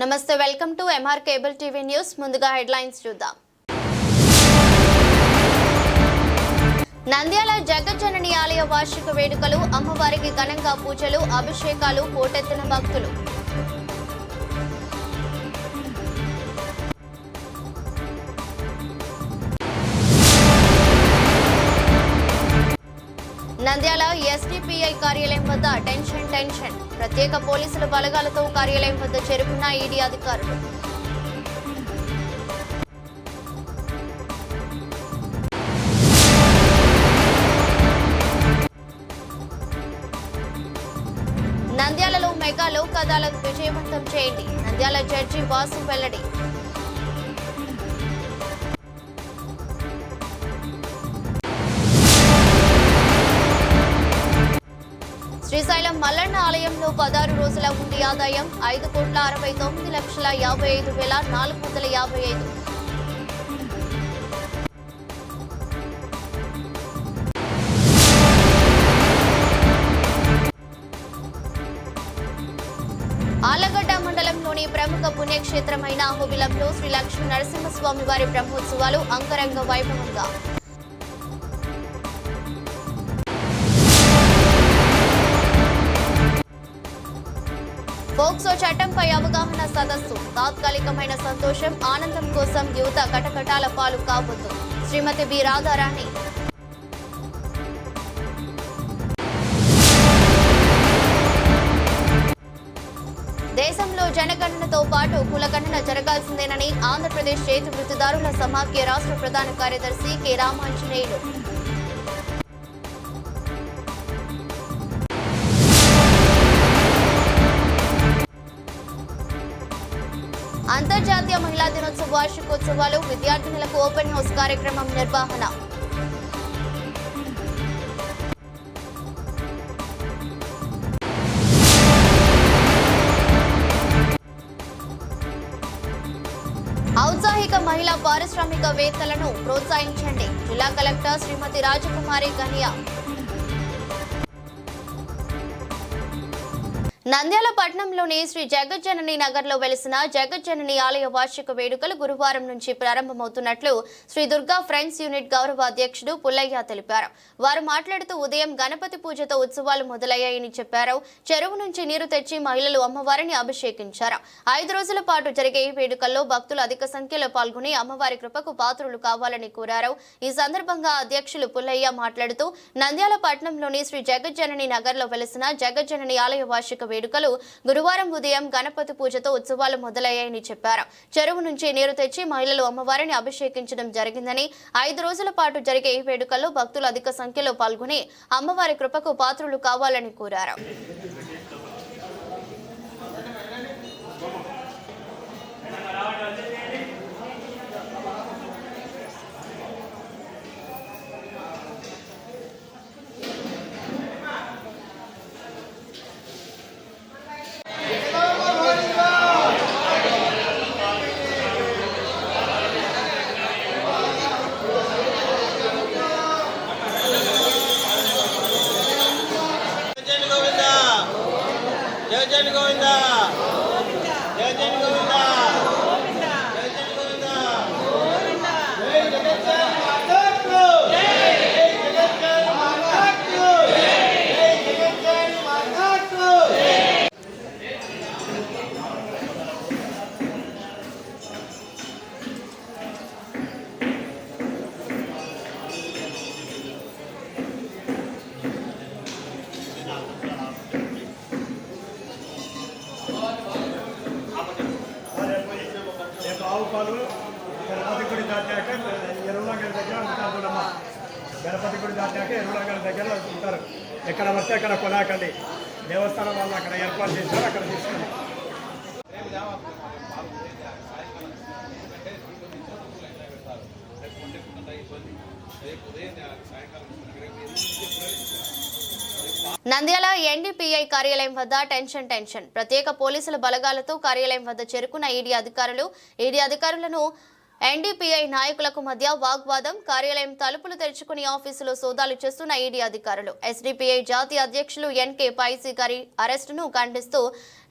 నమస్తే, welcome to MR cable TV news. ముందుగా headlines చూద్దాం. నంద్యాల జగజ్జనని ఆలయ వార్షిక వేడుకలు, అమ్మవారికి ఘనంగా పూజలు, అభిషేకాలు, పోటెత్తిన భక్తులు. నంద్యాల ఎస్డిపిఐ కార్యాలయం వద్ద టెన్షన్. ప్రత్యేక పోలీసుల బలగాలతో కార్యాలయం వద్ద చేరుకున్న ఈడీ అధికారులు. నంద్యాలలో మెగా లోక్ అదాలత్ విజయవంతం చేయండి, నంద్యాల జడ్జి వాసు వెల్లడి. శ్రీశైలం మల్లన్న ఆలయంలో 16 రోజుల హుండీ ఆదాయం 5,69,55,455. ఆలగడ్డ మండలంలోని ప్రముఖ పుణ్యక్షేత్రమైన అహోబిలంలో శ్రీ లక్ష్మీ నరసింహస్వామి వారి బ్రహ్మోత్సవాలు అంగరంగ వైభవంగా. పోక్సో చట్టంపై అవగాహన సదస్సు, తాత్కాలికమైన సంతోషం, ఆనందం కోసం యువత కటకటాల పాలు కావద్దు, శ్రీమతి బి రాధారాణి. దేశంలో జనగణనతో పాటు కులగణన జరగాల్సిందేనని ఆంధ్రప్రదేశ్ చేతి వృత్తిదారుల సమాఖ్య రాష్ట్ర ప్రధాన కార్యదర్శి కె రామాంజనేయులు. అంతర్జాతీయ మహిళా దినోత్సవ వార్షికోత్సవాలు, విద్యార్థినులకు ఓపెన్ హౌస్ కార్యక్రమం నిర్వహణ. ఔత్సాహిక మహిళా పారిశ్రామికవేత్తలను ప్రోత్సహించండి, జిల్లా కలెక్టర్ శ్రీమతి రాజకుమారి గనియా. నంద్యాల పట్టణంలోని శ్రీ జగజ్జనని నగర్లో వెలిసిన జగజ్జనని ఆలయ వార్షిక వేడుకలు గురువారం నుంచి ప్రారంభమవుతున్నట్లు శ్రీ దుర్గా ఫ్రెండ్స్ యూనిట్ గౌరవ అధ్యక్షుడు పుల్లయ్య తెలిపారు. వారు మాట్లాడుతూ ఉదయం గణపతి పూజతో ఉత్సవాలు మొదలయ్యాయని చెప్పారు. చెరువు నుంచి నీరు తెచ్చి మహిళలు అమ్మవారిని అభిషేకించారు. 5 రోజుల పాటు జరిగే ఈ వేడుకల్లో భక్తులు అధిక సంఖ్యలో పాల్గొని అమ్మవారి కృపకు పాత్రులు కావాలని కోరారు. ఈ సందర్భంగా అధ్యక్షులు పుల్లయ్య మాట్లాడుతూ నంద్యాల పట్టణంలోని శ్రీ జగజ్జనని నగర్లో వెలిసిన జగజ్జనని ఆలయ వార్షిక వేడుకలు గురువారం ఉదయం గణపతి పూజతో ఉత్సవాలు మొదలయ్యాయని చెప్పారు. చెరువు నుంచి నీరు తెచ్చి మహిళలు అమ్మవారిని అభిషేకించడం జరిగిందని, 5 రోజుల పాటు జరిగే ఈ వేడుకల్లో భక్తులు అధిక సంఖ్యలో పాల్గొని అమ్మవారి కృపకు పాత్రులు కావాలని కోరారు. జయ జయ గోవింద, జయ జయ గోవింద, జయ జయ గోవింద, జయ జగజ్జనని మాతాకు, జయ జగజ్జనని మాతాకు, జయ జగజ్జనని మాతాకు. ఆవుపాలు గణపతి గుడి దాటాక ఎరువులగల దగ్గర ఉంటారు చూడమ్మ. గణపతి గుడి దాటాక ఎరువులగల దగ్గర ఉంటారు. ఎక్కడ వస్తే అక్కడ కొనాకండి. దేవస్థానం వాళ్ళు అక్కడ ఏర్పాటు చేశారు, అక్కడ తీసుకోండి. నంద్యాల ఎన్డీపీఐ కార్యాలయం వద్ద టెన్షన్. ప్రత్యేక పోలీసుల బలగాలతో కార్యాలయం వద్ద చేరుకున్న ఈడీ అధికారులను ఎన్డీపీఐ నాయకులకు మధ్య వాగ్వాదం. కార్యాలయం తలుపులు తెరుచుకుని ఆఫీసులో సోదాలు చేస్తున్న ఈడీ అధికారులు. ఎస్డీపీఐ జాతీయ అధ్యక్షులు ఎన్కే పైసీ గారి అరెస్టును ఖండిస్తూ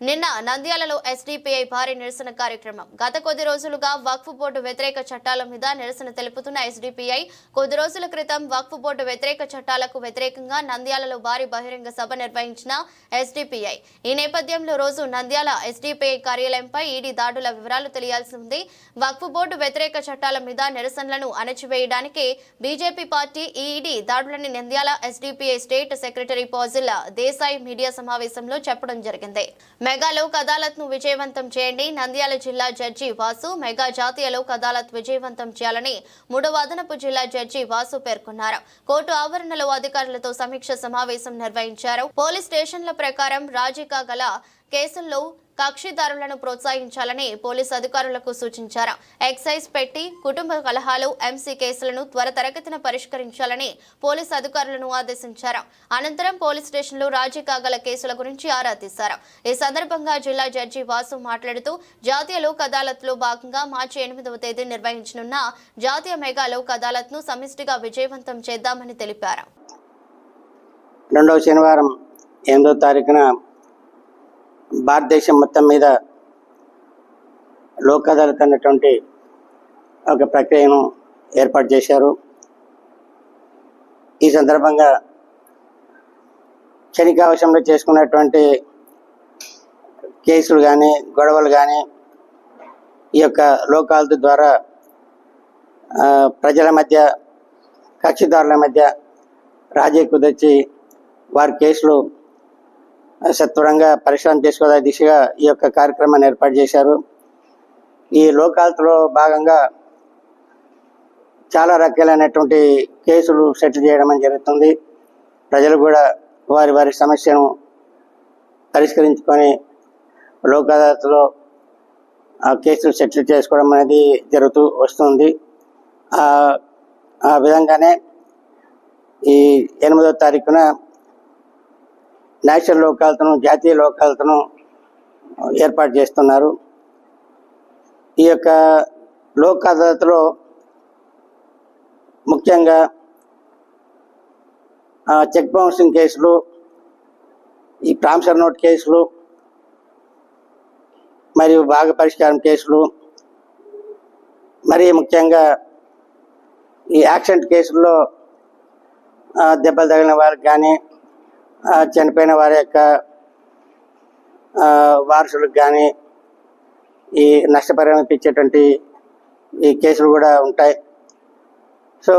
నిన్న నంద్యాలలో ఎస్డిపిఐ భారీ నిరసన కార్యక్రమం. గత కొద్ది రోజులుగా వక్ఫ్ బోర్డు వ్యతిరేక చట్టాల మీద నిరసన తెలుపుతున్న ఎస్డిపిఐ కొద్ది రోజుల క్రితం వక్ఫ్ బోర్డు వ్యతిరేక చట్టాలకు వ్యతిరేకంగా నంద్యాలలో భారీ బహిరంగ సభ నిర్వహించిన ఎస్డిపిఐ ఈ నేపథ్యంలో రోజు నంద్యాల ఎస్డిపిఐ కార్యాలయంపై ఈడీ దాడుల వివరాలు తెలియాల్సి ఉంది. వక్ఫ్ బోర్డు వ్యతిరేక చట్టాల మీద నిరసనలను అణచివేయడానికి బీజేపీ పార్టీ ఈడీ దాడులని Nandyal SDPI state secretary Fazil Desai media సమావేశంలో చెప్పడం జరిగింది. మెగా లోక్ అదాలత్ ను విజయవంతం చేయండి. నంద్యాల జిల్లా జడ్జి వాసు మెగా జాతీయ లోక్ అదాలత్ విజయవంతం చేయాలని 3వ అదనపు జిల్లా జడ్జి వాసు పేర్కొన్నారు. కోర్టు ఆవరణలో అధికారులతో సమీక్ష సమావేశం నిర్వహించారు. పోలీస్ స్టేషన్ల ప్రకారం రాజీగా గల కేసుల్లో కక్షిదారులను ప్రోత్సహించాలని పోలీసు అధికారులకు సూచించారు. ఎక్సైజ్ పెట్టి కుటుంబ కలహాలు ఎంసీ కేసులను త్వరితగతిన పరిష్కరించాలని పోలీసు అధికారులను ఆదేశించారు. అనంతరం పోలీస్ స్టేషన్లో రాజీ కాగల కేసుల గురించి ఆరా తీశారు. ఈ సందర్భంగా జిల్లా జడ్జి వాసు మాట్లాడుతూ జాతీయ లోక్ అదాలత్ లో భాగంగా మార్చి 8వ తేదీ నిర్వహించనున్న జాతీయ మెగా లోక్ అదాలత్ ను సమిష్టిగా విజయవంతం చేద్దామని తెలిపారు. 2వ శనివారం 8వ తారీఖున భారతదేశం మొత్తం మీద లోక్ అదాలత్ అన్నటువంటి ఒక ప్రక్రియను ఏర్పాటు చేశారు. ఈ సందర్భంగా క్షణికావశంలో చేసుకున్నటువంటి కేసులు కానీ గొడవలు కానీ ఈ యొక్క లోక్ అదాలత్ ద్వారా ప్రజల మధ్య కక్షిదారుల మధ్య రాజీ కుదిర్చి వారి కేసులు సత్వరంగా పరిష్కారం చేసుకోవడం దిశగా ఈ యొక్క కార్యక్రమాన్ని ఏర్పాటు చేశారు. ఈ లోక్ అదాలత్లో భాగంగా చాలా రకాలైనటువంటి కేసులు సెటిల్ చేయడం జరుగుతుంది. ప్రజలు కూడా వారి వారి సమస్యను పరిష్కరించుకొని లోక్ అదాలత్లో ఆ కేసులు సెటిల్ చేసుకోవడం అనేది జరుగుతూ వస్తుంది. ఆ విధంగానే ఈ 8వ తారీఖున నేషనల్ లోక్ అదాలత్ను జాతీయ లోక్ అదాలత్ను ఏర్పాటు చేస్తున్నారు. ఈ యొక్క లోక్ అదాలత్లో ముఖ్యంగా చెక్ బౌన్సింగ్ కేసులు, ఈ ట్రాన్స్ఫర్ నోట్ కేసులు మరియు భాగ పరిష్కారం కేసులు, మరీ ముఖ్యంగా ఈ యాక్సిడెంట్ కేసుల్లో దెబ్బలు తగిలిన వారికి కానీ చనిపోయిన వారి యొక్క వారసులకు కానీ ఈ నష్టపరిహారం ఇప్పించేటువంటి ఈ కేసులు కూడా ఉంటాయి. సో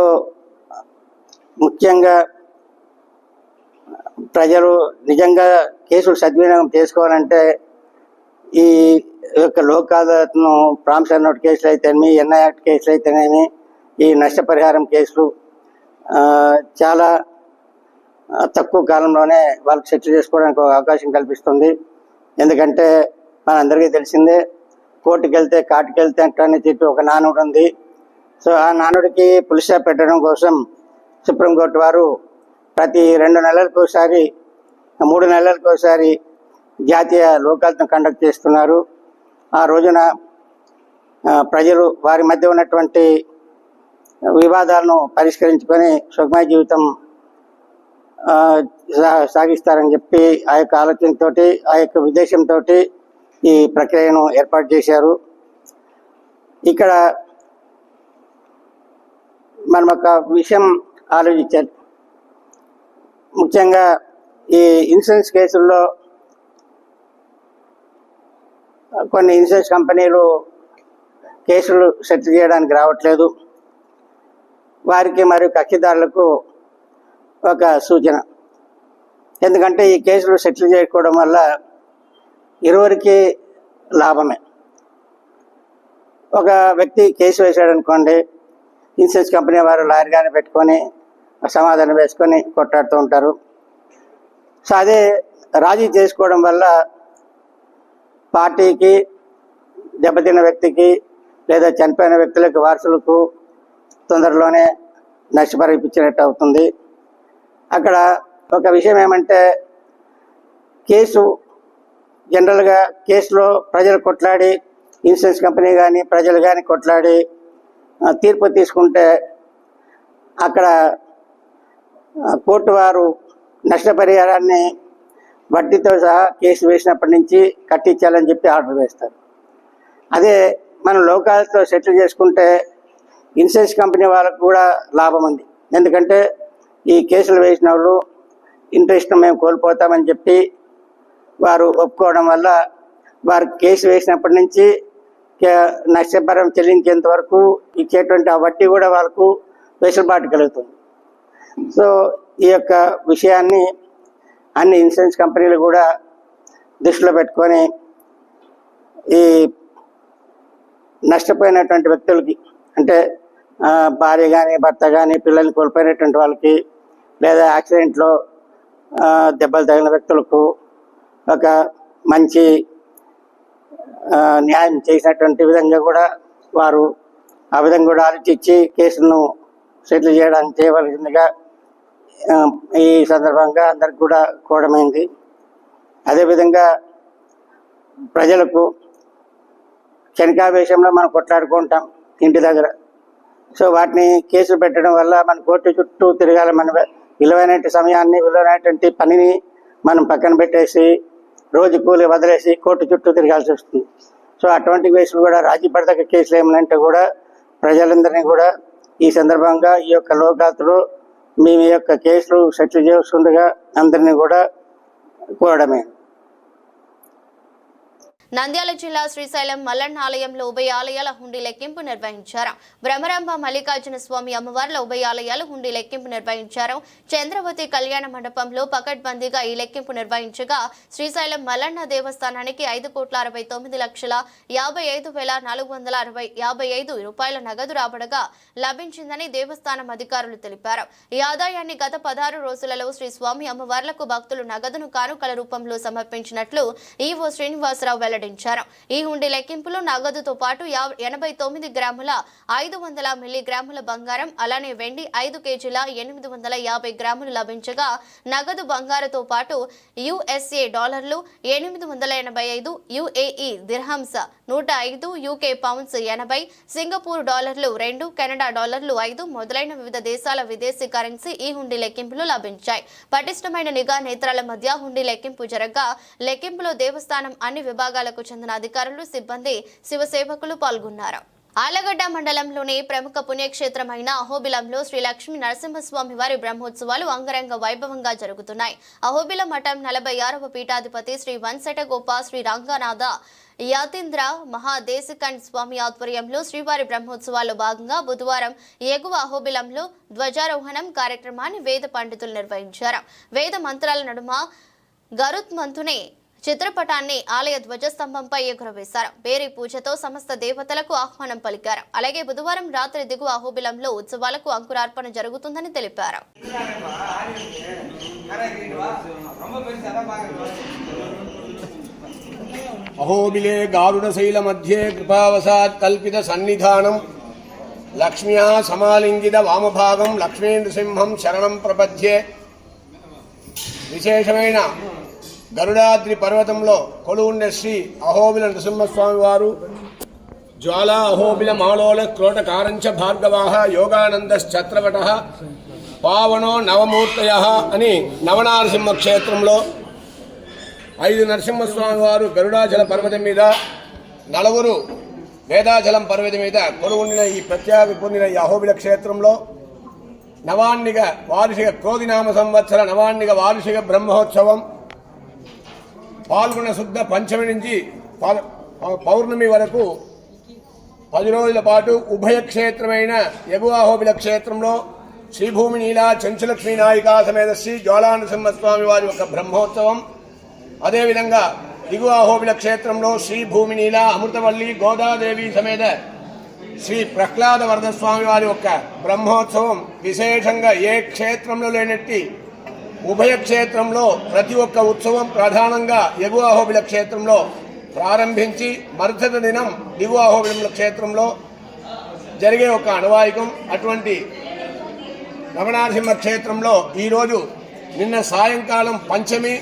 ముఖ్యంగా ప్రజలు నిజంగా కేసులు సద్వినియోగం చేసుకోవాలంటే ఈ యొక్క లోక్ అదాలత్ను ప్రామిసరీ నోట్ కేసులు అయితేనేమి, ఎన్ఐ యాక్ట్ కేసులు అయితేనేమి, ఈ నష్టపరిహారం కేసులు చాలా తక్కువ కాలంలోనే వాళ్ళకి సెటిల్ చేసుకోవడానికి ఒక అవకాశం కల్పిస్తుంది. ఎందుకంటే మనందరికీ తెలిసిందే, కోర్టుకు వెళ్తే కాటుకు వెళ్తే అని చెప్పి ఒక నానుడు ఉంది. సో ఆ నానుడికి పులి స్టాప్ పెట్టడం కోసం సుప్రీంకోర్టు వారు ప్రతి 2 నెలలకు ఒకసారి 3 నెలలకు ఒకసారి జాతీయ లోక్ అదాలత్ను కండక్ట్ చేస్తున్నారు. ఆ రోజున ప్రజలు వారి మధ్య ఉన్నటువంటి వివాదాలను పరిష్కరించుకొని సుఖమయ జీవితం సాగిస్తారని చెప్పి ఆ యొక్క ఆలోచనతో ఆ యొక్క ఉద్దేశంతో ఈ ప్రక్రియను ఏర్పాటు చేశారు. ఇక్కడ మనం ఒక విషయం ఆలోచించాలి. ముఖ్యంగా ఈ ఇన్సూరెన్స్ కేసుల్లో కొన్ని ఇన్సూరెన్స్ కంపెనీలు కేసులు సెటిల్ చేయడానికి రావట్లేదు. వారికి మరియు కక్షిదారులకు ఒక సూచన. ఎందుకంటే ఈ కేసులు సెటిల్ చేసుకోవడం వల్ల ఇరువురికి లాభమే. ఒక వ్యక్తి కేసు వేసాడు అనుకోండి, ఇన్సూరెన్స్ కంపెనీ వారు లాయర్ గాని పెట్టుకొని సమాధానం వేసుకొని కొట్లాడుతూ ఉంటారు. సో అదే రాజీ చేసుకోవడం వల్ల పార్టీకి, దెబ్బతిన్న వ్యక్తికి లేదా చనిపోయిన వ్యక్తులకు వారసులకు తొందరలోనే నష్టపరిహారం ఇప్పించినట్టు అవుతుంది. అక్కడ ఒక విషయం ఏమంటే, కేసు జనరల్గా కేసులో ప్రజలు కొట్లాడి, ఇన్సూరెన్స్ కంపెనీ కానీ ప్రజలు కానీ కొట్లాడి తీర్పు తీసుకుంటే అక్కడ కోర్టు వారు నష్టపరిహారాన్ని వడ్డీతో సహా కేసు వేసినప్పటి నుంచి కట్టించాలని చెప్పి ఆర్డర్ వేస్తారు. అదే మనం లోకాలతో సెటిల్ చేసుకుంటే ఇన్సూరెన్స్ కంపెనీ వాళ్ళకు కూడా లాభం ఉంది. ఎందుకంటే ఈ కేసులు వేసిన వాళ్ళు ఇంట్రెస్ట్ మేము కోల్పోతామని చెప్పి వారు ఒప్పుకోవడం వల్ల వారు కేసు వేసినప్పటి నుంచి నష్టపరం చెల్లించేంత వరకు ఇచ్చేటువంటి ఆ వడ్డీ కూడా వాళ్ళకు వెసులుబాటు కలుగుతుంది. సో ఈ యొక్క విషయాన్ని అన్ని ఇన్సూరెన్స్ కంపెనీలు కూడా దృష్టిలో పెట్టుకొని ఈ నష్టపోయినటువంటి వ్యక్తులకి, అంటే భార్య కానీ భర్త కానీ పిల్లల్ని కోల్పోయినటువంటి వాళ్ళకి, లేదా యాక్సిడెంట్లో దెబ్బలు తగిన వ్యక్తులకు ఒక మంచి న్యాయం చేసినటువంటి విధంగా కూడా వారు ఆ విధంగా కూడా ఆలోచించి కేసును సెటిల్ చేయడానికి చేయవలసిందిగా ఈ సందర్భంగా అందరికి కూడా కోరమైంది. అదేవిధంగా ప్రజలకు క్షణికావేశంలో మనం కొట్లాడుకుంటాం ఇంటి దగ్గర. సో వాటిని కేసులు పెట్టడం వల్ల మన కోర్టు చుట్టూ తిరగాలి. మన విలువైన సమయాన్ని, విలువైనటువంటి పనిని మనం పక్కన పెట్టేసి రోజు కూలి వదిలేసి కోర్టు చుట్టూ తిరగాల్సి వస్తుంది. సో అటువంటి కేసులు కూడా, రాజీ పడదగ్గ కేసులు ఏమంటే కూడా ప్రజలందరినీ కూడా ఈ సందర్భంగా ఈ యొక్క లోకాతులు మేము ఈ యొక్క కేసులు సెటిల్ చేస్తుండగా అందరినీ కూడా కోరడమే. నంద్యాల జిల్లా శ్రీశైలం మల్లన్న ఆలయంలో ఉభయ ఆలయాల హుండీ లెక్కింపు నిర్వహించారు. బ్రహ్మరాంబ మల్లికార్జున స్వామి అమ్మవార్ల ఉభయ ఆలయాలు హుండీ లెక్కింపు నిర్వహించారు. చంద్రవతి కళ్యాణ మండపంలో పకడ్బందీగా ఈ లెక్కింపు నిర్వహించగా శ్రీశైలం మల్లన్న దేవస్థానానికి 5,69,55,455 రూపాయల నగదు రాబడగా లభించిందని దేవస్థానం అధికారులు తెలిపారు. ఈ ఆదాయాన్ని గత 16 రోజులలో శ్రీ స్వామి అమ్మవార్లకు భక్తులు నగదును కానుకల రూపంలో సమర్పించినట్లు ఈవో శ్రీనివాసరావు వెల్లడించారు. ఈ హుండీ లెక్కింపులో నగదుతో పాటు 89 గ్రాముల 500 మిల్లీగ్రాముల బంగారం, అలానే వెండి 5 కేజీల 850 గ్రాములు లభించగా నగదు బంగారుతో పాటు USA డాలర్లు 885, UAE dirhams 105, UK pounds 80, Singapore డాలర్లు 2, కెనడా డాలర్లు 5 మొదలైన వివిధ దేశాల విదేశీ కరెన్సీ ఈ హుండీ లెక్కింపులో లభించాయి. పటిష్టమైన నిఘా నేత్రాల మధ్య హుండీ లెక్కింపు జరగగా లెక్కింపులో దేవస్థానం అన్ని విభాగాలకు చెందిన అధికారులు, సిబ్బంది, శివసేవకులు పాల్గొన్నారు. ఆలగడ్డ మండలంలోని ప్రముఖ పుణ్యక్షేత్రమైన అహోబిలంలో శ్రీ లక్ష్మీ నరసింహస్వామి వారి బ్రహ్మోత్సవాలు అంగరంగ వైభవంగా జరుగుతున్నాయి. అహోబిలం మఠం 46వ పీఠాధిపతి శ్రీ వంశటగోప శ్రీ రంగనాథ యాతీంద్ర మహాదేశికండ్ స్వామి ఆధ్వర్యంలో శ్రీవారి బ్రహ్మోత్సవాల్లో భాగంగా బుధవారం ఎగువ అహోబిలంలో ధ్వజారోహణం కార్యక్రమాన్ని వేద పండితులు నిర్వహించారు. వేద మంత్రాల నడుమ గరుత్మంతుని చిత్రపటాన్ని ఆలయ ధ్వజస్తంభంపై ఎగురవేశారు. బేరీ పూజతో సమస్త దేవతలకు ఆహ్వానం పలికారు. అలాగే బుధవారం రాత్రి దిగువ అహోబిలంలో ఉత్సవాలకు అంకురార్పణ జరుగుతుందని తెలిపారు. అహోబిలే గారుడశైల మధ్యే కృపావసాత్ కల్పిత సన్నిధానం లక్ష్మ్యా సమాలింగిత వామభాగం లక్ష్మీ నృసింహం శరణం ప్రపద్యే. విశేషమైన గరుడాద్రి పర్వతంలో కొలువుండే శ్రీ అహోబిల నృసింహస్వామి వారు జ్వాలా అహోబిల మాలోల క్రోటకారంచ భార్గవాహ యోగానందశ్ఛత్రవట పావనో నవమూర్తయ అని నవనారసింహ క్షేత్రంలో 5 నరసింహస్వామి వారు గరుడాచల పర్వతం మీద, 4 వేదాచలం పర్వతం మీద కొలువుండిన ఈ ప్రత్యేక పొందిన ఈ అహోబిల క్షేత్రంలో నవాన్నిగ వార్షిక క్రోధినామ సంవత్సర నవాన్నిగ వార్షిక బ్రహ్మోత్సవం పాల్గొన శుద్ధ పంచమి నుంచి పౌర్ణమి వరకు 10 రోజుల పాటు ఉభయ క్షేత్రమైన ఎగువ అహోబిల క్షేత్రంలో శ్రీభూమి నీలా చెంచులక్ష్మీ నాయికా సమేత శ్రీ జ్వాలానరసింహస్వామి వారి యొక్క బ్రహ్మోత్సవం, అదేవిధంగా దిగువ అహోబిల క్షేత్రంలో శ్రీ భూమి నీల అమృతవల్లి గోదాదేవి సమేత శ్రీ ప్రహ్లాద వరద స్వామి వారి యొక్క బ్రహ్మోత్సవం విశేషంగా ఏ క్షేత్రంలో లేనట్టి ఉభయ క్షేత్రంలో ప్రతి ఒక్క ఉత్సవం ప్రధానంగా ఎగువ అహోబిల క్షేత్రంలో ప్రారంభించి మరుసటి దినం దిగువ అహోబిల క్షేత్రంలో జరిగే ఒక అనవాయికం. అటువంటి నవనారసింహ క్షేత్రంలో ఈరోజు నిన్న సాయంకాలం పంచమి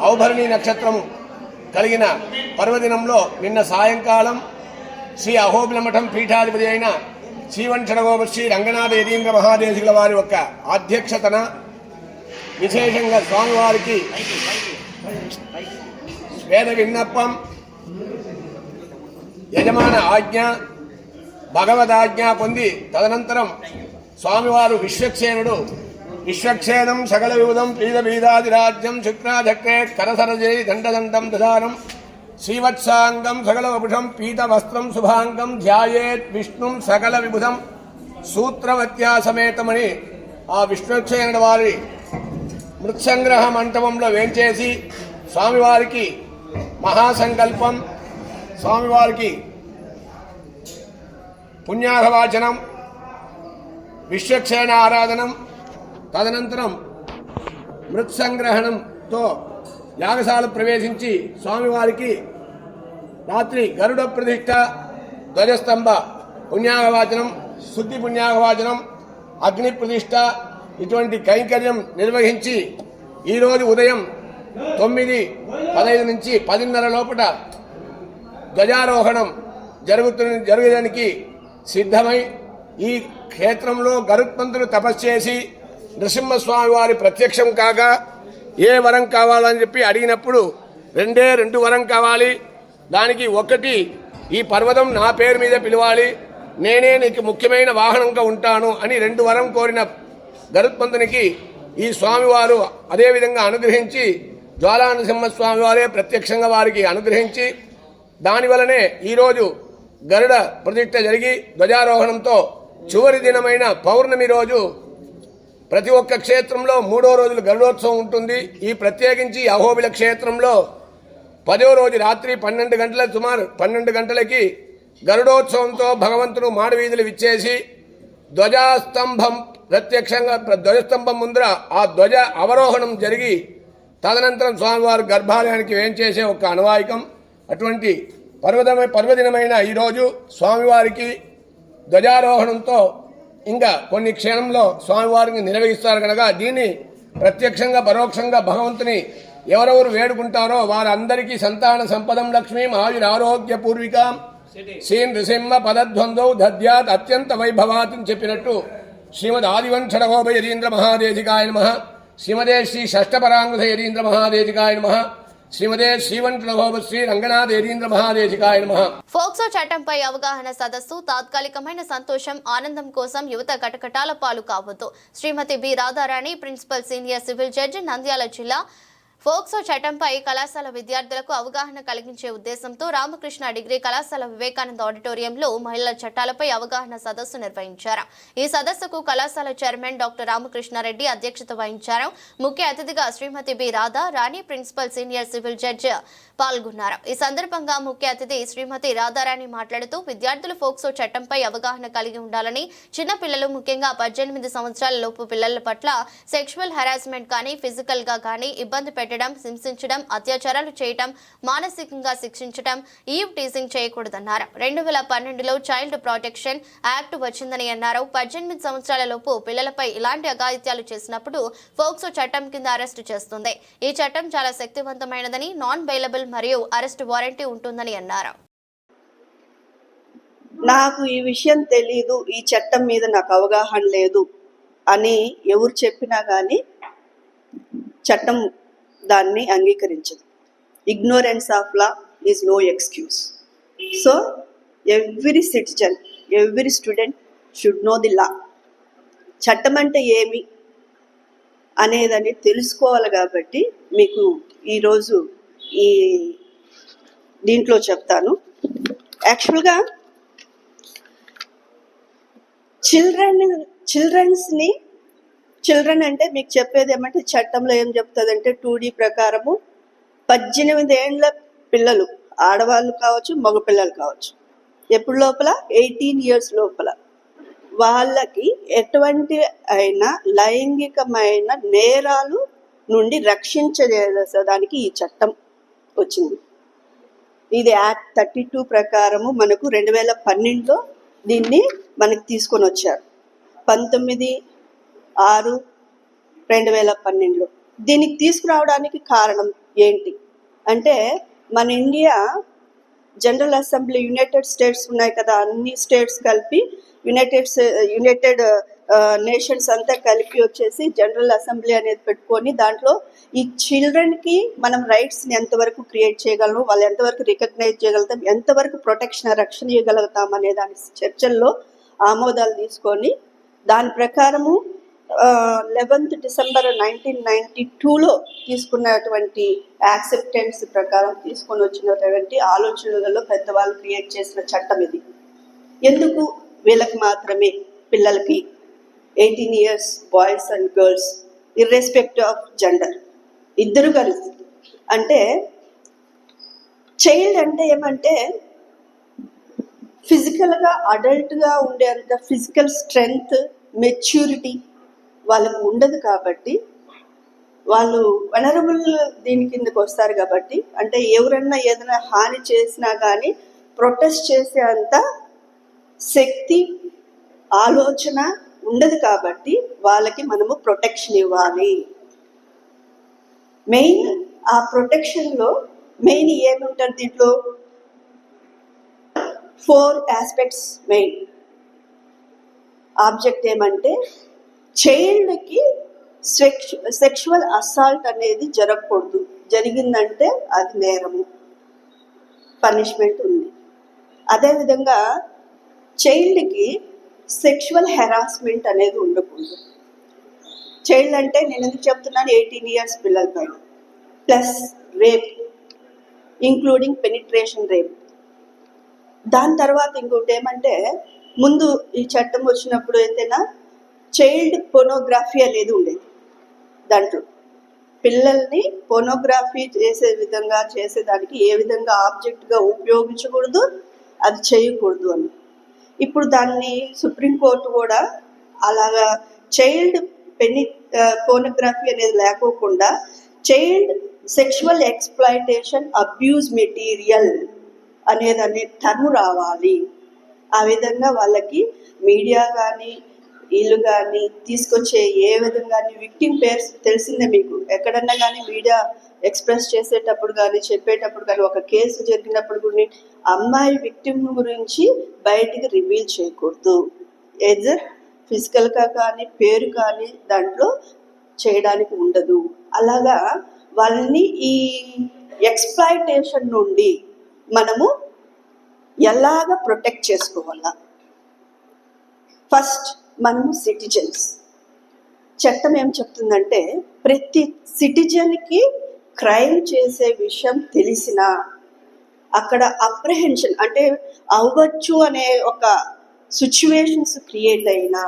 ఔభరణి నక్షత్రం కలిగిన పర్వదినంలో నిన్న సాయంకాలం శ్రీ అహోబిల మఠం పీఠాధిపతి అయిన శ్రీవంశనగోప శ్రీ రంగనాథ యతీంద్ర మహాదేశికుల వారి యొక్క అధ్యక్షతన విశేషంగా స్వామివారికి వేద విన్నప్పం, యజమాన ఆజ్ఞ, భగవదాజ్ఞ పొంది తదనంతరం స్వామివారు విశ్వక్సేనుడు విశ్వక్సేనం సకల విబుధం పీద పీదాదిరాజ్యం శుక్రాధక్రే కరసరజై దండదండం దదానం శ్రీవత్సాంగం సకల వపుషం పీతవస్త్రం శుభాంగం ధ్యాయేత్ విష్ణుం సకల విబుధం సూత్రవత్యా సమేతమని ఆ విశ్వక్సేనుడు వారి మృత్సంగ్రహ మంటపంలో వేంచేసి స్వామివారికి మహాసంకల్పం, స్వామివారికి పుణ్యాహవాచనం, విశ్వక్సేన ఆరాధనం, తదనంతరం మృత్సంగ్రహణంతో యాగశాల ప్రవేశించి స్వామివారికి రాత్రి గరుడ ప్రతిష్ఠ, ధ్వజస్తంభ పుణ్యాహవాచనం, శుద్ధి పుణ్యాహవాచనం, అగ్ని ప్రతిష్ఠ ఇటువంటి కైంకర్యం నిర్వహించి ఈరోజు ఉదయం 9:15 నుంచి 10:30 లోపల ధ్వజారోహణం జరగడానికి సిద్ధమై ఈ క్షేత్రంలో గరుత్మంతుడు తపస్సు చేసి నృసింహస్వామి వారి ప్రత్యక్షం కాగా ఏ వరం కావాలని చెప్పి అడిగినప్పుడు 2 వరం కావాలి, దానికి ఒకటి ఈ పర్వతం నా పేరు మీద పిలవాలి, నేనే నీకు ముఖ్యమైన వాహనంగా ఉంటాను అని 2 వరం కోరిన గరుత్మంతునికి ఈ స్వామివారు అదేవిధంగా అనుగ్రహించి జ్వాలా నృసింహస్వామి వారే ప్రత్యక్షంగా వారికి అనుగ్రహించి దానివలనే ఈరోజు గరుడ ప్రతిష్ఠ జరిగి ధ్వజారోహణంతో చివరి దినమైన పౌర్ణమి రోజు ప్రతి ఒక్క క్షేత్రంలో 3వ రోజులు గరుడోత్సవం ఉంటుంది. ఈ ప్రత్యేకించి అహోబిల క్షేత్రంలో 10వ రోజు రాత్రి 12 గంటల సుమారు 12 గంటలకి గరుడోత్సవంతో భగవంతుడు మాడవీధులు విచ్చేసి ధ్వజస్తంభం ప్రత్యక్షంగా ధ్వజస్తంభం ముందర ఆ ధ్వజ అవరోహణం జరిగి తదనంతరం స్వామివారు గర్భాలయానికి వేంచేసే ఒక అనువాయికం. అటువంటి పర్వదినమైన ఈరోజు స్వామివారికి ధ్వజారోహణంతో ఇంకా కొన్ని క్షణంలో స్వామివారిని నిర్వహిస్తారు కనుక దీన్ని ప్రత్యక్షంగా పరోక్షంగా భగవంతుని ఎవరెవరు వేడుకుంటారో వారందరికీ సంతాన సంపదం లక్ష్మీం ఆయురారోగ్య పూర్వికాం శ్రీ నృసింహ పదద్వంద్వౌ దద్యాత్ అత్యంత వైభవాత్ అని చెప్పినట్టు శ్రీమద్ ఆదివంశడగోప యతీంద్ర మహాదేశికాయ నమః, శ్రీమదే శ్రీ షష్టపరాంగుధ యతీంద్ర మహాదేశికాయ నమః, శ్రీమదే శ్రీవంశడగోప శ్రీ రంగనాథ యతీంద్ర మహాదేశికాయ నమః. ఫోక్సో చట్టంపై అవగాహన సదస్సు తాత్కాలికమైన సంతోషం, ఆనందం కోసం యువత కటకటాల పాలు కావద్దు. Shrimati B Radharani, principal senior civil judge, Nandyal జిల్లా. ఫోక్సో చట్టంపై కళాశాల విద్యార్థులకు అవగాహన కలిగించే ఉద్దేశంతో రామకృష్ణ డిగ్రీ కళాశాల వివేకానంద ఆడిటోరియంలో మహిళల చట్టాలపై అవగాహన సదస్సు నిర్వహించారు. ఈ సదస్సుకు కళాశాల చైర్మన్ డాక్టర్ రామకృష్ణారెడ్డి అధ్యక్షత వహించారు. ముఖ్య అతిథిగా శ్రీమతి బి రాధా రాణి, ప్రిన్సిపల్ సీనియర్ సివిల్ జడ్జి పాల్గొన్నారు. ఈ సందర్భంగా ముఖ్య అతిథి శ్రీమతి రాధారాణి మాట్లాడుతూ విద్యార్థులు ఫోక్సో చట్టంపై అవగాహన కలిగి ఉండాలని, చిన్న పిల్లలు ముఖ్యంగా 18 సంవత్సరాల లోపు పిల్లల పట్ల సెక్షువల్ హెరాస్మెంట్ కానీ, ఫిజికల్ గా కానీ ఇబ్బంది పెట్టడం, హింసించడం, అత్యాచారాలు చేయడం, మానసికంగా శిక్షించడం, ఈవ్ టీజింగ్ చేయకూడదన్నారు. 2012లో చైల్డ్ ప్రొటెక్షన్ యాక్ట్ వచ్చిందని అన్నారు. 18 సంవత్సరాల లోపు పిల్లలపై ఇలాంటి అఘాయిత్యాలు చేసినప్పుడు ఫోక్సో చట్టం కింద అరెస్టు చేస్తుంది. ఈ చట్టం చాలా శక్తివంతమైనదని, నాన్ బెయిలబుల్ మరియు అరెస్ట్ వారెంటీ ఉంటుందని అన్నారు. నాకు ఈ విషయం తెలీదు, ఈ చట్టం మీద నాకు అవగాహన లేదు అని ఎవరు చెప్పినా కానీ చట్టం దాన్ని అంగీకరించదు. Ignorance of law is no excuse. So every citizen, every student should know the law. చట్టం అంటే ఏమి అనేదని తెలుసుకోవాలి. కాబట్టి మీకు ఈరోజు ఈ దీంట్లో చెప్తాను. యాక్చువల్గా చిల్డ్రన్ అంటే మీకు చెప్పేది ఏమంటే చట్టంలో ఏం చెప్తుందంటే 2D ప్రకారము 18 ఏళ్ళ పిల్లలు, ఆడవాళ్ళు కావచ్చు, మగపిల్లలు కావచ్చు, ఎప్పుడు లోపల 18 years లోపల వాళ్ళకి ఎటువంటి అయినా లైంగికమైన నేరాలు నుండి రక్షించడానికి ఈ చట్టం వచ్చింది. ఇది యాక్ట్ 32 ప్రకారము మనకు 2012లో దీన్ని మనకి తీసుకొని వచ్చారు. 19/6/2012లో దీనికి తీసుకురావడానికి కారణం ఏంటి అంటే, మన India general assembly United states ఉన్నాయి కదా, అన్ని స్టేట్స్ కలిపి యునైటెడ్ నేషన్స్ అంతా కలిపి వచ్చేసి జనరల్ అసెంబ్లీ అనేది పెట్టుకొని దాంట్లో ఈ చిల్డ్రన్కి మనం రైట్స్ని ఎంతవరకు క్రియేట్ చేయగలము, వాళ్ళు ఎంతవరకు రికగ్నైజ్ చేయగలుగుతాం, ఎంతవరకు రక్షణ ఇవ్వగలుగుతాం అనే దాని చర్చల్లో ఆమోదాలు తీసుకొని దాని ప్రకారము 11th December 1992లో తీసుకున్నటువంటి యాక్సెప్టెన్స్ ప్రకారం తీసుకొని వచ్చినటువంటి ఆలోచనలలో పెద్దవాళ్ళు క్రియేట్ చేసిన చట్టం ఇది. ఎందుకు వీళ్ళకి మాత్రమే, పిల్లలకి 18 years boys and girls irrespective of gender ఇద్దరు కలిసి, అంటే చైల్డ్ అంటే ఏమంటే ఫిజికల్గా అడల్ట్గా ఉండేంత ఫిజికల్ స్ట్రెంగ్త్ మెచ్యూరిటీ వాళ్ళకు ఉండదు కాబట్టి వాళ్ళు వనరబుల్ దీని కిందకు వస్తారు కాబట్టి, అంటే ఎవరన్నా ఏదైనా హాని చేసినా కానీ ప్రొటెస్ట్ చేసే అంత శక్తి ఆలోచన ఉండదు కాబట్టి వాళ్ళకి మనము ప్రొటెక్షన్ ఇవ్వాలి. మెయిన్ ఆ ప్రొటెక్షన్లో మెయిన్ ఏముంటుంది దీంట్లో 4 aspects మెయిన్ ఆబ్జెక్ట్ ఏమంటే చైల్డ్కి సెక్షువల్ అసాల్ట్ అనేది జరగకూడదు, జరిగిందంటే అది నేరము, పనిష్మెంట్ ఉంది. అదేవిధంగా చైల్డ్కి సెక్షువల్ హెరాస్మెంట్ అనేది ఉండకూడదు. చైల్డ్ అంటే నేను ఎందుకు చెప్తున్నాను, 18 years పిల్లల పైన, plus rape including penetration rape. దాని తర్వాత ఇంకోటి ఏమంటే ముందు ఈ చట్టం వచ్చినప్పుడు అయితేనా చైల్డ్ పోనోగ్రఫీ అనేది ఉండేది, దాంట్లో పిల్లల్ని పోనోగ్రఫీ చేసే విధంగా చేసేదానికి ఏ విధంగా ఆబ్జెక్ట్గా ఉపయోగించకూడదు, అది చేయకూడదు అని. ఇప్పుడు దాన్ని సుప్రీంకోర్టు కూడా అలాగా చైల్డ్ పోనోగ్రఫీ అనేది లేకోకుండా child sexual exploitation abuse material అనే టర్మ్ రావాలి. ఆ విధంగా వాళ్ళకి మీడియా కానీ వీళ్ళు కానీ తీసుకొచ్చే ఏ విధంగా విక్టిమ్ పేర్స్ తెలిసిందే మీకు, ఎక్కడన్నా కానీ మీడియా ఎక్స్ప్రెస్ చేసేటప్పుడు కానీ చెప్పేటప్పుడు కానీ ఒక కేసు జరిగినప్పుడు కూడా అమ్మాయి విక్టిమ్ గురించి బయటికి రివీల్ చేయకూడదు. ఎదర్ ఫిజికల్గా కానీ పేరు కానీ దాంట్లో చేయడానికి ఉండదు. అలాగా వాళ్ళని ఈ ఎక్స్ప్లాయిటేషన్ నుండి మనము ఎలాగ ప్రొటెక్ట్ చేసుకోవాలా. ఫస్ట్ మనము సిటిజన్స్, చట్టం ఏం చెప్తుందంటే ప్రతి సిటిజన్కి క్రైమ్ చేసే విషయం తెలిసినా అక్కడ అప్రహెన్షన్ అంటే అవ్వచ్చు అనే ఒక సిచ్యువేషన్స్ క్రియేట్ అయినా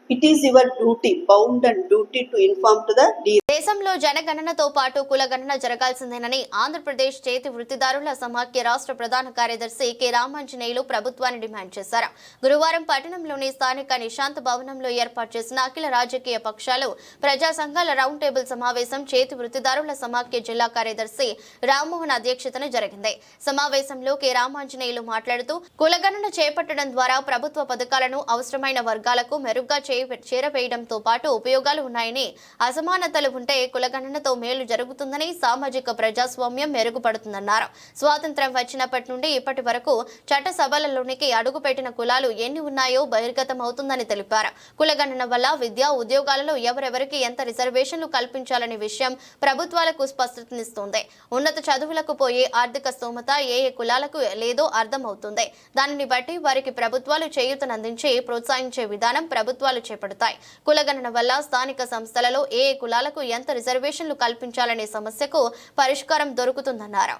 it is your duty, bound and duty to inform to the దేశంలో జనగణనతో పాటు కులగణన జరగాల్సిందేనని ఆంధ్రప్రదేశ్ చేతి వృత్తిదారుల సమాఖ్య రాష్ట్ర ప్రధాన కార్యదర్శి కె రామాంజనేయులు ప్రభుత్వాన్ని డిమాండ్ చేశారు. గురువారం పట్టణంలోని స్థానిక నిశాంత్ భవనంలో ఏర్పాటు చేసిన అఖిల రాజకీయ పక్షాలు ప్రజా సంఘాల రౌండ్ టేబుల్ సమావేశం చేతి వృత్తిదారుల సమాఖ్య జిల్లా కార్యదర్శి రామ్మోహన్ అధ్యక్షతన జరిగింది. సమావేశంలో కె రామాంజనేయులు మాట్లాడుతూ కులగణన చేపట్టడం ద్వారా ప్రభుత్వ పథకాలను అవసరమైన వర్గాలకు మెరుగ్గా చేరవేయడంతో పాటు ఉపయోగాలు ఉన్నాయని, అసమానతలు ఉంటే కులగణనతో మేలు జరుగుతుందని, సామాజిక ప్రజాస్వామ్యం మెరుగుపడుతుందన్నారు. స్వాతంత్ర్యం వచ్చినప్పటి నుండి ఇప్పటి వరకు చట్టసభలలోనికి అడుగుపెట్టిన కులాలు ఎన్ని ఉన్నాయో బహిర్గతం అవుతుందని తెలిపారు. కులగణన వల్ల విద్యా ఉద్యోగాలలో ఎవరెవరికి ఎంత రిజర్వేషన్లు కల్పించాలనే విషయం ప్రభుత్వాలకు స్పష్టతనిస్తుంది. ఉన్నత చదువులకు పోయే ఆర్థిక స్తోమత ఏ కులాలకు లేదో అర్థమవుతుంది. దానిని బట్టి వారికి ప్రభుత్వాలు చేయూతనందించి ప్రోత్సహించే విధానం ప్రభుత్వాలు చేపడతాయి. కులగణన వల్ల స్థానిక సంస్థలలో ఏ కులాలకు ఎంత రిజర్వేషన్లు కల్పించాలనే సమస్యకు పరిష్కారం దొరుకుతుందన్నారు.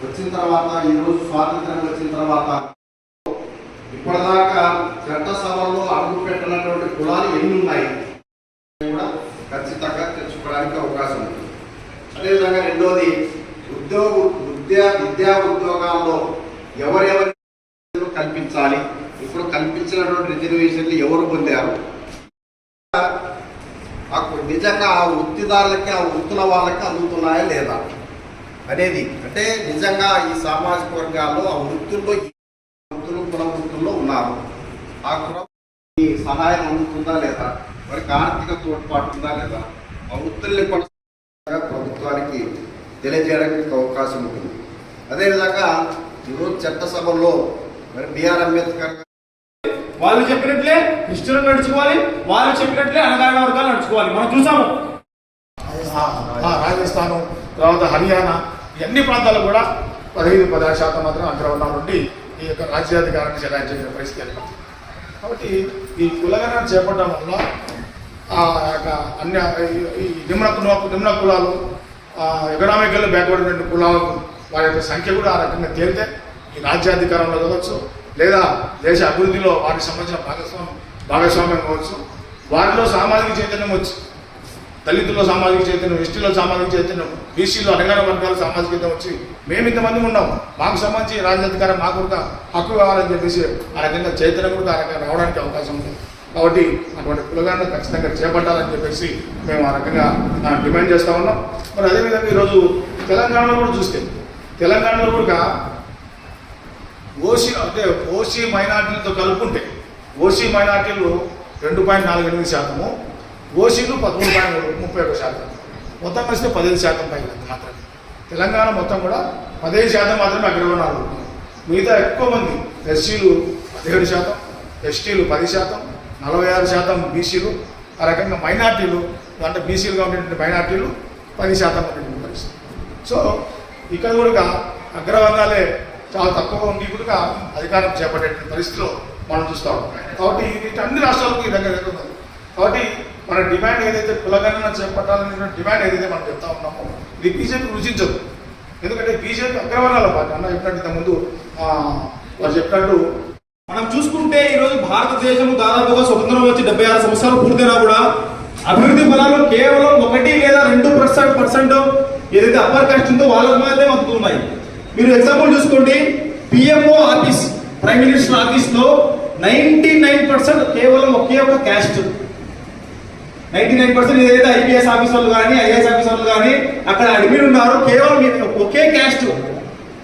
వచ్చిన తర్వాత ఈరోజు స్వాతంత్రం వచ్చిన తర్వాత ఇప్పటిదాకా చట్టసభల్లో అడుగు పెట్టినటువంటి కులాలు ఎన్ని ఉన్నాయి కూడా ఖచ్చితంగా తెచ్చుకోవడానికి అవకాశం ఉంది. అదేవిధంగా రెండోది విద్యా ఉద్యోగాల్లో ఎవరెవరి కల్పించాలి, ఇప్పుడు కల్పించినటువంటి రిజర్వేషన్లు ఎవరు పొందారు, నిజంగా ఆ వృత్తిదారులకి ఆ వృత్తుల వాళ్ళకి అందుతున్నాయా లేదా అనేది, అంటే నిజంగా ఈ సామాజిక వర్గాల్లో ఆ కుల వృత్తుల్లో ఉన్నారు, ఆ కులం సహాయం అందుతుందా లేదా, వారికి ఆర్థిక తోడ్పాటు ఉందా లేదా, ఆ వృత్తుల్ని ప్రభుత్వానికి తెలియజేయడానికి అవకాశం ఉంటుంది. అదేవిధంగా ఈరోజు చట్టసభల్లో మరి బిఆర్ అంబేద్కర్ వాళ్ళు చెప్పినట్లే క్రిస్టియన్లు నడుచుకోవాలి, వాళ్ళు చెప్పినట్లే అణగారిన వర్గాలు నడుచుకోవాలి. మనం చూసాము రాజస్థాన్, తర్వాత హర్యానా, అన్ని ప్రాంతాలు కూడా 15-16% మాత్రం అగ్రవర్ణాల నుండి ఈ యొక్క రాజ్యాధికారాన్ని చెలాయించే పరిస్థితి ఏర్పడుతుంది. కాబట్టి ఈ కులగణన చేపట్టడం వల్ల ఆ యొక్క అన్య ఈ నిమ్న కులాలు, ఎకనామికల్ బ్యాక్వర్డ్ కులాలకు వారి యొక్క సంఖ్య కూడా ఆ రకంగా తేలితే ఈ రాజ్యాధికారంలో కావచ్చు, లేదా దేశ అభివృద్ధిలో వారికి సంబంధించిన భాగస్వామ్యం కావచ్చు, వారిలో సామాజిక చైతన్యం వచ్చి, దళితుల్లో సామాజిక చైతన్యం, ఎస్టీలో సామాజిక చైతన్యం, బీసీలో అణగారిన వర్గాల సామాజిక చైతన్యం వచ్చి మేము ఇంతమంది ఉన్నాం, మాకు సంబంధించి రాజ్యాధికారం మాకు కూడా హక్కు కావాలని చెప్పేసి ఆ రకంగా చైతన్యం కూడా ఆ రకంగా రావడానికి అవకాశం ఉంది. కాబట్టి అటువంటి కులగాన్ని ఖచ్చితంగా చేపట్టాలని చెప్పేసి మేము ఆ రకంగా డిమాండ్ చేస్తూ ఉన్నాం. మరి అదేవిధంగా ఈరోజు తెలంగాణలో కూడా చూస్తే, తెలంగాణలో కూడా ఓసీ మైనార్టీలతో కలుపుకుంటే ఓసీ మైనార్టీలు 2.48%, ఓసీలు 13.31%, మొత్తం కలిస్తే 15% పైన మాత్రమే. తెలంగాణ మొత్తం కూడా 15% మాత్రమే అగ్రవర్ణాలు ఉన్నాయి. మిగతా ఎక్కువ మంది ఎస్సీలు 17%, ఎస్టీలు 10%, 46% బీసీలు, ఆ రకంగా మైనార్టీలు అంటే బీసీలుగా ఉండేటువంటి మైనార్టీలు 10% ఉండేటువంటి పరిస్థితి. సో ఇక్కడ కూడా అగ్రవర్ణాలే చాలా తక్కువ ఉండి కూడా అధికారం చేపట్టేటువంటి పరిస్థితిలో మనం చూస్తూ ఉంటాం. కాబట్టి ఇది అన్ని రాష్ట్రాలకు ఈ దగ్గర ఎదుగుతుంది. కాబట్టి మన డిమాండ్ ఏదైతే కులగణన చేపట్టాలనే డిమాండ్ ఏదైతే మనం చెప్తా ఉన్నామో ఇది బీజేపీ రుచించదు. ఎందుకంటే బీజేపీ అగ్రవర్ణాల పార్టీ అన్న చెప్పినట్టు ఇంతకుముందు వారు చెప్పినట్టు మనం చూసుకుంటే ఈరోజు భారతదేశం దాదాపుగా స్వతంత్రం వచ్చి 76 సంవత్సరాలు పూర్తయినా కూడా అభివృద్ధి ఫలాలు కేవలం 1 లేదా 2% ఏదైతే అప్పర్ కాస్ట్ ఉందో వాళ్ళకి మాత్రమే అందుతున్నాయి. మీరు ఎగ్జాంపుల్ చూసుకోండి, PMO office, prime minister office లో 99% కేవలం ఒకే ఒక క్యాస్ట్. 99% ఏదైతే ఐపీఎస్ ఆఫీసర్లు కానీ ఐఏఎస్ ఆఫీసర్లు కానీ అక్కడ అడ్మిన్ ఉన్నారు, కేవలం ఒకే క్యాస్ట్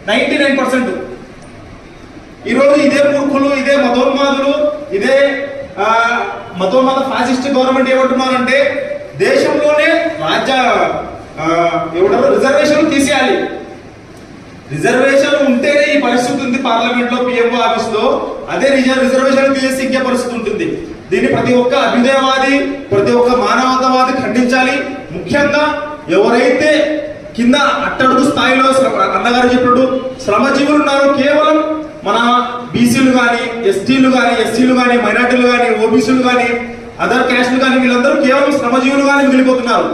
99%. ఈరోజు ఇదే మూర్ఖులు, ఇదే మతోన్మాదులు, ఇదే మతోన్మాద ఫాసిస్ట్ గవర్నమెంట్ ఏమంటున్నారంటే దేశంలోనే రిజర్వేషన్లు తీసేయాలి. రిజర్వేషన్ ఉంటేనే ఈ పరిస్థితి ఉంది పార్లమెంట్ లో, పిఎంఓ ఆఫీస్ లో. అదే రిజర్వేషన్ తీసేసి ఇంకే పరిస్థితి ఉంటుంది. దీన్ని ప్రతి ఒక్క అభ్యుదయవాది, ప్రతి ఒక్క మానవతావాది ఖండించాలి. ముఖ్యంగా ఎవరైతే కింద అట్టడుగు స్థాయిలో అన్నగారు చెప్పినట్టు శ్రమజీవులు ఉన్నారు, కేవలం మన బీసీలు కానీ, ఎస్టీలు కానీ, ఎస్సీలు కానీ, మైనార్టీలు కానీ, ఓబీసీలు కానీ, అదర్ క్యాస్ట్లు కానీ, వీళ్ళందరూ కేవలం శ్రమజీవులు కానీ మిగిలిపోతున్నారు.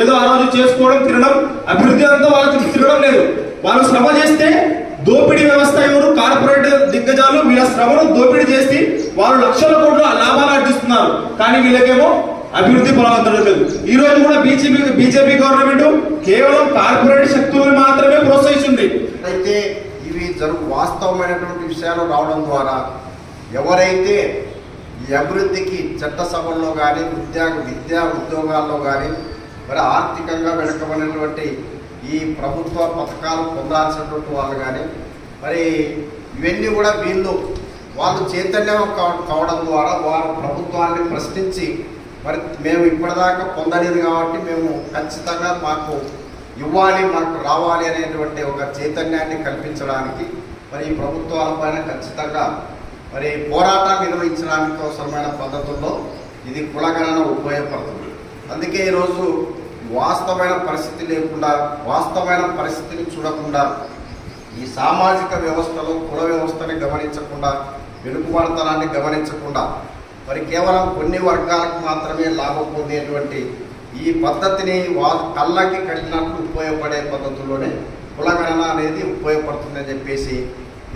ఏదో ఆ రోజు చేసుకోవడం, తినడం, అభివృద్ధి అంతా వాళ్ళకి తిరగడం లేదు. వాళ్ళు శ్రమ చేస్తే దోపిడీ వ్యవస్థ ఎవరు కార్పొరేట్ దిగ్గజాలు వీళ్ళ శ్రమను దోపిడీ చేసి వాళ్ళు లక్షల కోట్ల లాభాలు ఆర్జిస్తున్నారు. కానీ వీళ్ళకేమో అభివృద్ధి ఫలాలు లేదు. ఈ రోజు కూడా బీజేపీ గవర్నమెంట్ కేవలం కార్పొరేట్ శక్తులను మాత్రమే ప్రోత్సహిస్తుంది. అయితే ఇవి వాస్తవమైనటువంటి విషయాలు రావడం ద్వారా ఎవరైతే ఈ అభివృద్ధికి చట్టసభల్లో కానీ విద్యా ఉద్యోగాల్లో కానీ మరి ఆర్థికంగా వెనుకబడినటువంటి ఈ ప్రభుత్వ పథకాలు పొందాల్సినటువంటి వాళ్ళు కానీ మరి ఇవన్నీ కూడా వాళ్ళు చైతన్యం కావడం ద్వారా వారు ప్రభుత్వాన్ని ప్రశ్నించి మరి మేము ఇప్పటిదాకా పొందలేదు కాబట్టి మేము ఖచ్చితంగా మాకు ఇవ్వాలి, మాకు రావాలి అనేటువంటి ఒక చైతన్యాన్ని కల్పించడానికి మరి ఈ ప్రభుత్వాలపైన ఖచ్చితంగా మరి పోరాటం నిర్వహించడానికి అవసరమైన పద్ధతుల్లో ఇది కులగణన ఉపయోగపడుతుంది. అందుకే ఈరోజు వాస్తవమైన పరిస్థితి లేకుండా, వాస్తవమైన పరిస్థితిని చూడకుండా, ఈ సామాజిక వ్యవస్థలో కుల వ్యవస్థని గమనించకుండా, వెనుకబడతనాన్ని గమనించకుండా మరి కేవలం కొన్ని వర్గాలకు మాత్రమే లాభం పొందేటువంటి ఈ పద్ధతిని కళ్ళకి కట్టినట్లు ఉపయోగపడే పద్ధతుల్లోనే కులగణన అనేది ఉపయోగపడుతుందని చెప్పేసి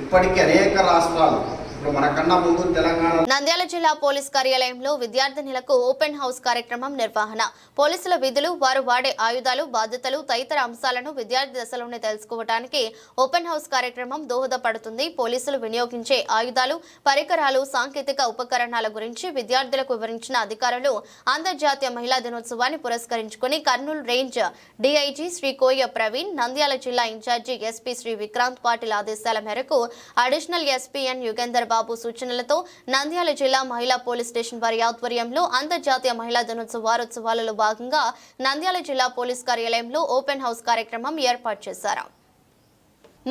ఇప్పటికీ అనేక రాష్ట్రాలు ఇప్పుడు మనకన్నా ముందు తెలంగాణ. నంద్యాల జిల్లా పోలీస్ కార్యాలయంలో విద్యార్థినులకు ఓపెన్ హౌస్ కార్యక్రమం నిర్వహణ. పోలీసుల విధులు, వారు వాడే ఆయుధాలు, బాధ్యతలు తదితర అంశాలను విద్యార్థి దశలోనే తెలుసుకోవడానికి ఓపెన్ హౌస్ కార్యక్రమం దోహదపడుతుంది. పోలీసులు వినియోగించే ఆయుధాలు, పరికరాలు, సాంకేతిక ఉపకరణాల గురించి విద్యార్థులకు వివరించిన అధికారులు అంతర్జాతీయ మహిళా దినోత్సవాన్ని పురస్కరించుకుని కర్నూలు రేంజ్ డీఐజీ శ్రీ కోయ ప్రవీణ్, నంద్యాల జిల్లా ఇన్ఛార్జి ఎస్పీ శ్రీ విక్రాంత్ పాటిల్ ఆదేశాల మేరకు అడిషనల్ ఎస్పీఎన్ యుగేందర్ బాబు సూచనలతో నంద్యాల జిల్లా మహిళా పోలీస్ స్టేషన్ వారి ఆధ్వర్యంలో అంతర్జాతీయ మహిళా దినోత్సవ వారోత్సవాలలో భాగంగా నంద్యాల జిల్లా పోలీస్ కార్యాలయంలో ఓపెన్ హౌస్ కార్యక్రమం ఏర్పాటు చేశారు.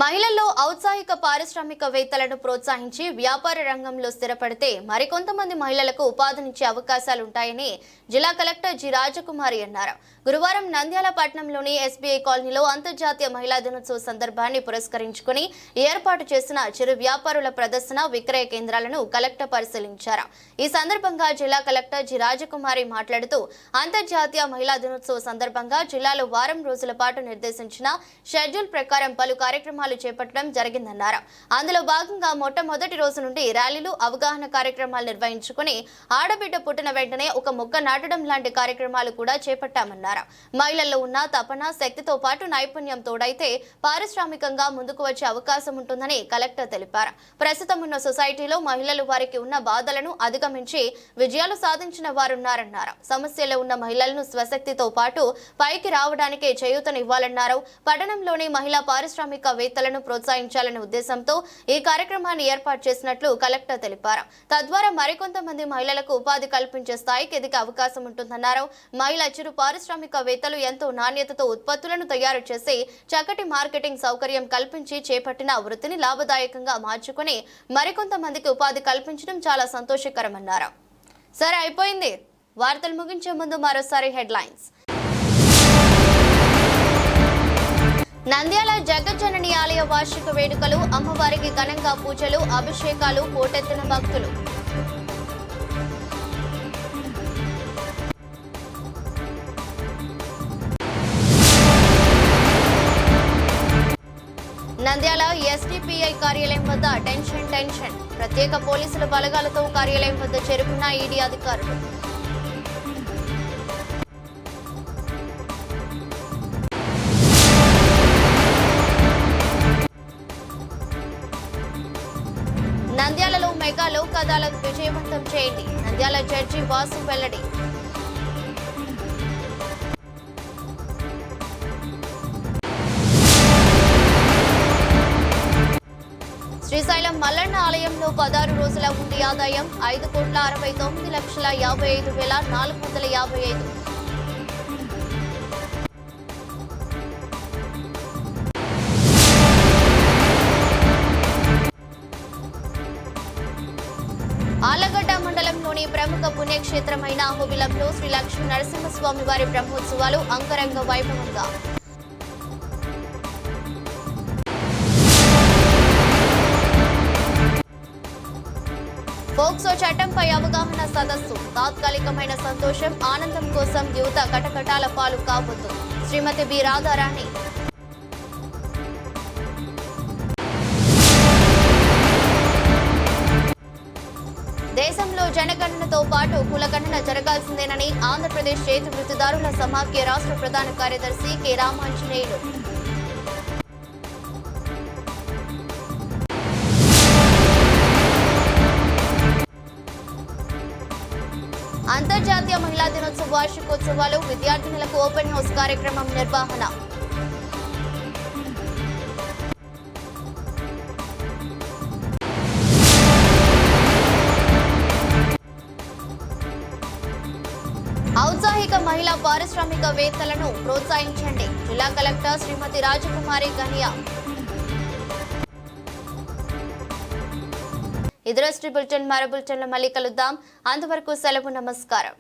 మహిళల్లో ఔత్సాహిక పారిశ్రామికవేత్తలను ప్రోత్సహించి వ్యాపార రంగంలో స్థిరపడితే మరికొంతమంది మహిళలకు ఉపాధినిచ్చే అవకాశాలుంటాయని జిల్లా కలెక్టర్ జి రాజకుమారి అన్నారు. గురువారం నంద్యాల పట్టణంలోని ఎస్బీఐ కాలనీలో అంతర్జాతీయ మహిళా దినోత్సవ సందర్భాన్ని పురస్కరించుకుని ఏర్పాటు చేసిన చిరు వ్యాపారుల ప్రదర్శన విక్రయ కేంద్రాలను కలెక్టర్ పరిశీలించారు. ఈ సందర్భంగా జిల్లా కలెక్టర్ జి రాజకుమారి మాట్లాడుతూ అంతర్జాతీయ మహిళా దినోత్సవ సందర్భంగా జిల్లాలో వారం రోజుల పాటు నిర్దేశించిన షెడ్యూల్ ప్రకారం పలు కార్యక్రమాలు చేపట్టడం జరిగిందన్నారు. అందులో భాగంగా మొట్టమొదటి రోజు నుండి ర్యాలీలు, అవగాహన కార్యక్రమాలు నిర్వహించుకుని ఆడబిడ్డ పుట్టిన వెంటనే ఒక మొక్క నాటడం లాంటి కార్యక్రమాలు కూడా చేపట్టామన్నారు. మహిళల్లో ఉన్న తపన, శక్తితో పాటు నైపుణ్యం తోడైతే పారిశ్రామికంగా ముందుకు వచ్చే అవకాశం ఉంటుందని కలెక్టర్ తెలిపారు. ప్రస్తుతం ఉన్న సొసైటీలో మహిళలు వారికి ఉన్న బాధలను అధిగమించి విజయాలు సాధించిన వారున్నారన్నారు. సమస్యలో ఉన్న మహిళలను స్వశక్తితో పాటు పైకి రావడానికే చేయూతనివ్వాలన్నారు. పట్టణంలోని మహిళా పారిశ్రామికవేత్తలను ప్రోత్సహించాలనే ఉద్దేశంతో ఈ కార్యక్రమాన్ని ఏర్పాటు చేసినట్లు కలెక్టర్ తెలిపారు. తద్వారా మరికొంతమంది మహిళలకు ఉపాధి కల్పించే స్థాయికి ఎదిగే అవకాశం ఉంటుందన్నారు. మహిళా చిరు పారిశ్రామికవేత్తలు ఎంతో నాణ్యతతో ఉత్పత్తులను తయారు చేసి చక్కటి మార్కెటింగ్ సౌకర్యం కల్పించి చేపట్టిన వృత్తిని లాభదాయకంగా మార్చుకుని మరికొంతమందికి ఉపాధి కల్పించడం చాలా సంతోషకరమన్నారు. సరే, అయిపోయింది. వార్తలు ముగించే ముందు మరోసారి హెడ్లైన్స్. నంద్యాల జగజ్జనని ఆలయ వార్షిక వేడుకలు, అమ్మవారికి ఘనంగా పూజలు, అభిషేకాలు, పోటెత్తిన భక్తులు. నంద్యాల ఎస్డిపిఐ కార్యాలయం వద్ద టెన్షన్. ప్రత్యేక పోలీసుల బలగాలతో కార్యాలయం వద్ద చేరుకున్న ఈడీ అధికారులు. నంద్యాలలో మెగా లోక్ అదాలత్ విజయవంతం చేయండి. నంద్యాల జడ్జి వాసు వెల్లడి. శ్రీశైలం మల్లన్న ఆలయంలో 16 రోజుల ఉండి ఆదాయం 5,69,55,455. ఆళ్లగడ్డ మండలంలోని ప్రముఖ పుణ్యక్షేత్రమైన అహోబిలంలో శ్రీ లక్ష్మీ నరసింహస్వామి వారి బ్రహ్మోత్సవాలు అంగరంగ వైభవంగా. పోక్సో చట్టంపై అవగాహన సదస్సు. తాత్కాలికమైన సంతోషం, ఆనందం కోసం యువత కటకటాల పాలు కావద్దు. శ్రీమతి బి రాధారాణి. దేశంలో జనగణనతో పాటు కులగణన జరగాల్సిందేనని ఆంధ్రప్రదేశ్ చేతి వృత్తిదారుల సమాఖ్య రాష్ట్ర ప్రధాన కార్యదర్శి కె రామాంజనేయులు. అంతర్జాతీయ మహిళా దినోత్సవ వార్షికోత్సవాలు, విద్యార్థినులకు ఓపెన్ హౌస్ కార్యక్రమం నిర్వహణ. ఔత్సాహిక మహిళా పారిశ్రామికవేత్తలను ప్రోత్సహించండి. జిల్లా కలెక్టర్ శ్రీమతి రాజకుమారి గనియా. ఇదే బులెటిన్. మరో బులెటిన్లో మళ్ళీ కలుద్దాం. అంతవరకు సెలవు. నమస్కారం.